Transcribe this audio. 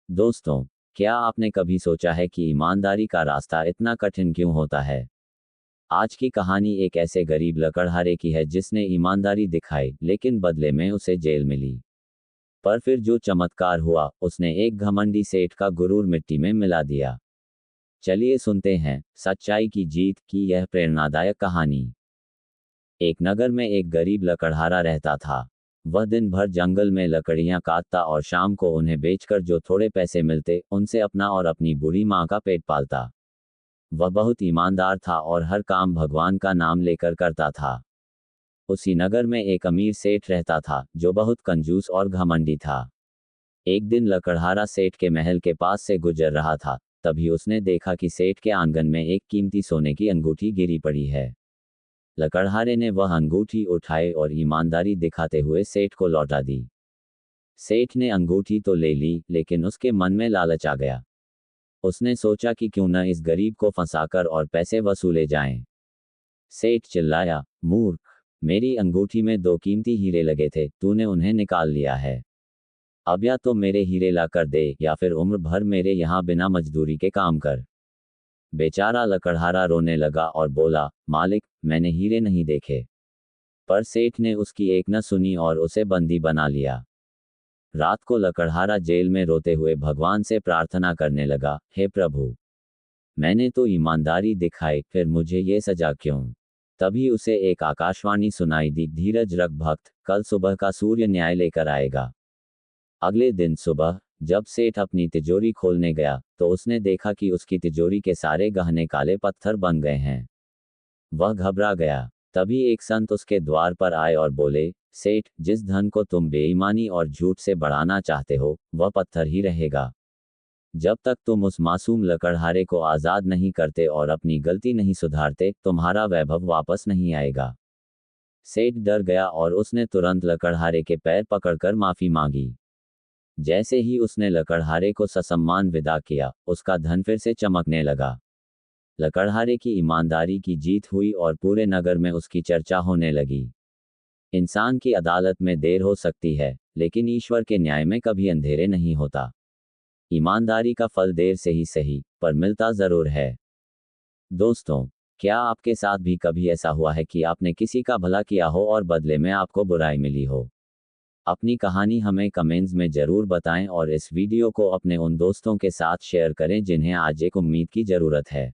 दोस्तों, क्या आपने कभी सोचा है कि ईमानदारी का रास्ता इतना कठिन क्यों होता है? आज की कहानी एक ऐसे गरीब लकड़हारे की है जिसने ईमानदारी दिखाई, लेकिन बदले में उसे जेल मिली। पर फिर जो चमत्कार हुआ, उसने एक घमंडी सेठ का गुरूर मिट्टी में मिला दिया। चलिए सुनते हैं सच्चाई की जीत की यह प्रेरणादायक कहानी। एक नगर में एक गरीब लकड़हारा रहता था। वह दिन भर जंगल में लकड़ियां काटता और शाम को उन्हें बेचकर जो थोड़े पैसे मिलते उनसे अपना और अपनी बूढ़ी माँ का पेट पालता। वह बहुत ईमानदार था और हर काम भगवान का नाम लेकर करता था। उसी नगर में एक अमीर सेठ रहता था जो बहुत कंजूस और घमंडी था। एक दिन लकड़हारा सेठ के महल के पास से गुजर रहा था, तभी उसने देखा कि सेठ के आंगन में एक कीमती सोने की अंगूठी गिरी पड़ी है। लकड़हारे ने वह अंगूठी उठाई और ईमानदारी दिखाते हुए सेठ को लौटा दी। सेठ ने अंगूठी तो ले ली, लेकिन उसके मन में लालच आ गया। उसने सोचा कि क्यों न इस गरीब को फंसाकर और पैसे वसूले जाएं। सेठ चिल्लाया, मूर्ख! मेरी अंगूठी में 2 कीमती हीरे लगे थे, तूने उन्हें निकाल लिया है। अब या तो मेरे हीरे ला कर दे या फिर उम्र भर मेरे यहाँ बिना मजदूरी के काम कर। बेचारा लकड़हारा रोने लगा और बोला, मालिक, मैंने हीरे नहीं देखे। पर सेठ ने उसकी एक न सुनी और उसे बंदी बना लिया। रात को लकड़हारा जेल में रोते हुए भगवान से प्रार्थना करने लगा, हे प्रभु! मैंने तो ईमानदारी दिखाई, फिर मुझे ये सजा क्यों? तभी उसे एक आकाशवाणी सुनाई दी, धीरज रख भक्त, कल सुबह का सूर्य न्याय लेकर आएगा। अगले दिन सुबह जब सेठ अपनी तिजोरी खोलने गया, तो उसने देखा कि उसकी तिजोरी के सारे गहने काले पत्थर बन गए हैं। वह घबरा गया। तभी एक संत उसके द्वार पर आए और बोले, सेठ, जिस धन को तुम बेईमानी और झूठ से बढ़ाना चाहते हो, वह पत्थर ही रहेगा। जब तक तुम उस मासूम लकड़हारे को आज़ाद नहीं करते और अपनी गलती नहीं सुधारते, तुम्हारा वैभव वापस नहीं आएगा। सेठ डर गया और उसने तुरंत लकड़हारे के पैर पकड़कर माफी मांगी। जैसे ही उसने लकड़हारे को ससम्मान विदा किया, उसका धन फिर से चमकने लगा। लकड़हारे की ईमानदारी की जीत हुई और पूरे नगर में उसकी चर्चा होने लगी। इंसान की अदालत में देर हो सकती है, लेकिन ईश्वर के न्याय में कभी अंधेरे नहीं होता। ईमानदारी का फल देर से ही सही, पर मिलता जरूर है। दोस्तों, क्या आपके साथ भी कभी ऐसा हुआ है कि आपने किसी का भला किया हो और बदले में आपको बुराई मिली हो? अपनी कहानी हमें कमेंट्स में जरूर बताएं और इस वीडियो को अपने उन दोस्तों के साथ शेयर करें जिन्हें आज एक उम्मीद की जरूरत है।